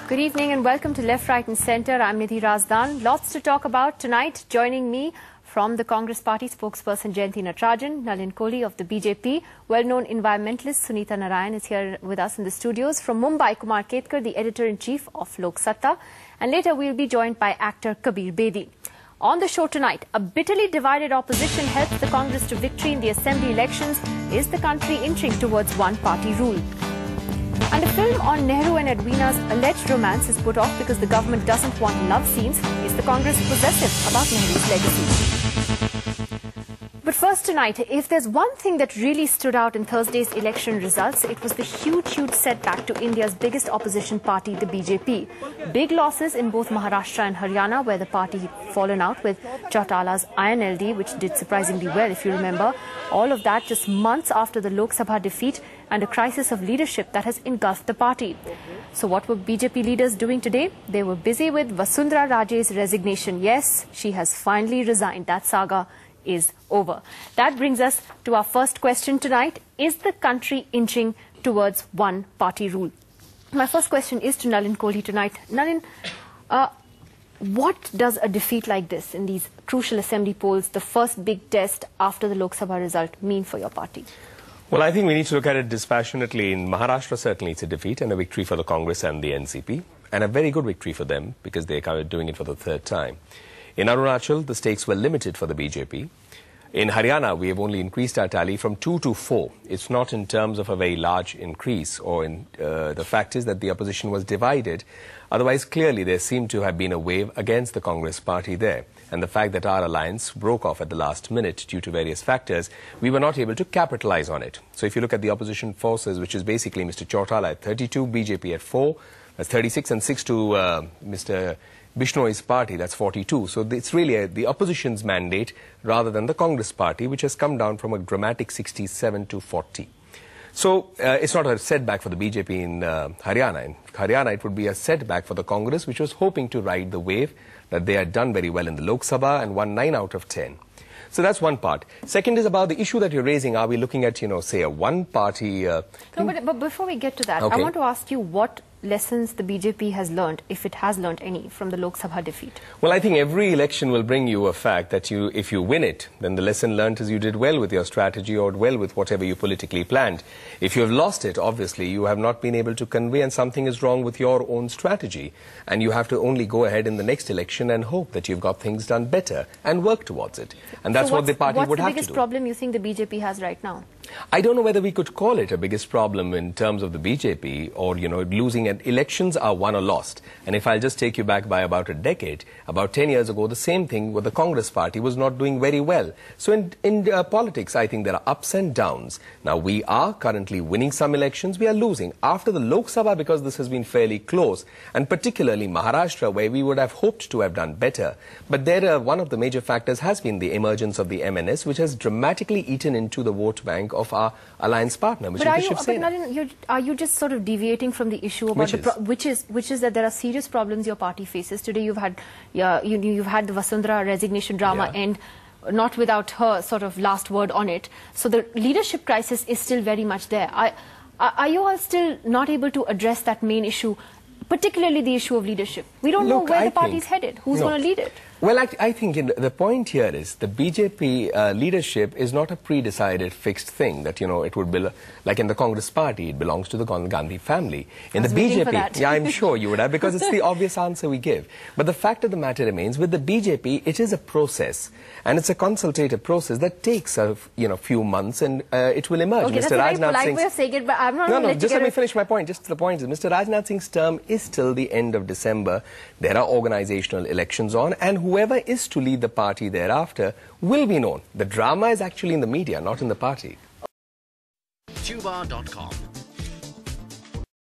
Good evening and welcome to Left, Right and Centre. I'm Nidhi Razdan. Lots to talk about tonight. Joining me from the Congress Party spokesperson Jayanti Natarajan, Nalin Kohli of the BJP, well-known environmentalist Sunita Narayan is here with us in the studios. From Mumbai, Kumar Ketkar, the editor-in-chief of Lok Satta. And later we'll be joined by actor Kabir Bedi. On the show tonight, a bitterly divided opposition helps the Congress to victory in the assembly elections. Is the country inching towards one-party rule? And a film on Nehru and Edwina's alleged romance is put off because the government doesn't want love scenes. Is the Congress possessive about Nehru's legacy? But first tonight, if there's one thing that really stood out in Thursday's election results, it was the huge setback to India's biggest opposition party, the BJP. Big losses in both Maharashtra and Haryana, where the party had fallen out with Chautala's INLD, which did surprisingly well, if you remember. All of that just months after the Lok Sabha defeat and a crisis of leadership that has engulfed the party. So what were BJP leaders doing today? They were busy with Vasundhara Raje's resignation. Yes, she has finally resigned. That saga is over. That brings us to our first question tonight. Is the country inching towards one-party rule? My first question is to Nalin Kohli tonight. Nalin, what does a defeat like this in these crucial assembly polls, the first big test after the Lok Sabha result, mean for your party? Well, I think we need to look at it dispassionately. In Maharashtra, certainly it's a defeat and a victory for the Congress and the NCP, and a very good victory for them because they are doing it for the third time. In Arunachal, the stakes were limited for the BJP. In Haryana, we have only increased our tally from 2 to 4. It's not in terms of a very large increase, or the fact is that the opposition was divided. Otherwise, clearly, there seemed to have been a wave against the Congress party there. And the fact that our alliance broke off at the last minute due to various factors, we were not able to capitalize on it. So if you look at the opposition forces, which is basically Mr. Chautala at 32, BJP at 4, that's 36, and 6 to Mr. Bishnoi's party, that's 42. So it's really the opposition's mandate rather than the Congress party, which has come down from a dramatic 67 to 40. So it's not a setback for the BJP in Haryana. In Haryana, it would be a setback for the Congress, which was hoping to ride the wave that they had done very well in the Lok Sabha and won 9 out of 10. So that's one part. Second is about the issue that you're raising. Are we looking at, say, a one-party... No, but before we get to that, okay. I want to ask you what lessons the BJP has learned, if it has learned any, from the Lok Sabha defeat. Well, I think every election will bring you a fact that if you win it, then the lesson learned is you did well with your strategy or well with whatever you politically planned. If you have lost it, obviously, you have not been able to convey and something is wrong with your own strategy. And you have to only go ahead in the next election and hope that you've got things done better and work towards it. And that's what the party would have to do. What's the biggest problem you think the BJP has right now? I don't know whether we could call it a biggest problem in terms of the BJP or, losing it. Elections are won or lost. And if I'll just take you back by about a decade, about 10 years ago, the same thing with the Congress party was not doing very well. So in politics, I think there are ups and downs. Now, we are currently winning some elections. We are losing. After the Lok Sabha, because this has been fairly close, and particularly Maharashtra, where we would have hoped to have done better. But there, one of the major factors has been the emergence of the MNS, which has dramatically eaten into the vote bank of our alliance partner, which is the Shiv Sena. Nalin, are you just sort of deviating from the issue about which is that there are serious problems your party faces today? You've had you've had the Vasundhara resignation drama end, not without her sort of last word on it. So the leadership crisis is still very much there. Are you all still not able to address that main issue, particularly the issue of leadership? We don't know where the party's headed. Who's going to lead it? Well, I think the point here is the BJP leadership is not a pre-decided fixed thing that, it would be like in the Congress party, it belongs to the Gandhi family. In the BJP, yeah, I'm sure you would have, because it's the obvious answer we give. But the fact of the matter remains, with the BJP, it is a process. And it's a consultative process that takes a few months and it will emerge. Okay, Mr. that's a very polite way of saying it, but I'm not going to let you just let me finish my point. Just the point is, Mr. Rajnath Singh's term is till the end of December. There are organizational elections on, and whoever is to lead the party thereafter will be known. The drama is actually in the media, not in the party. Tuba.com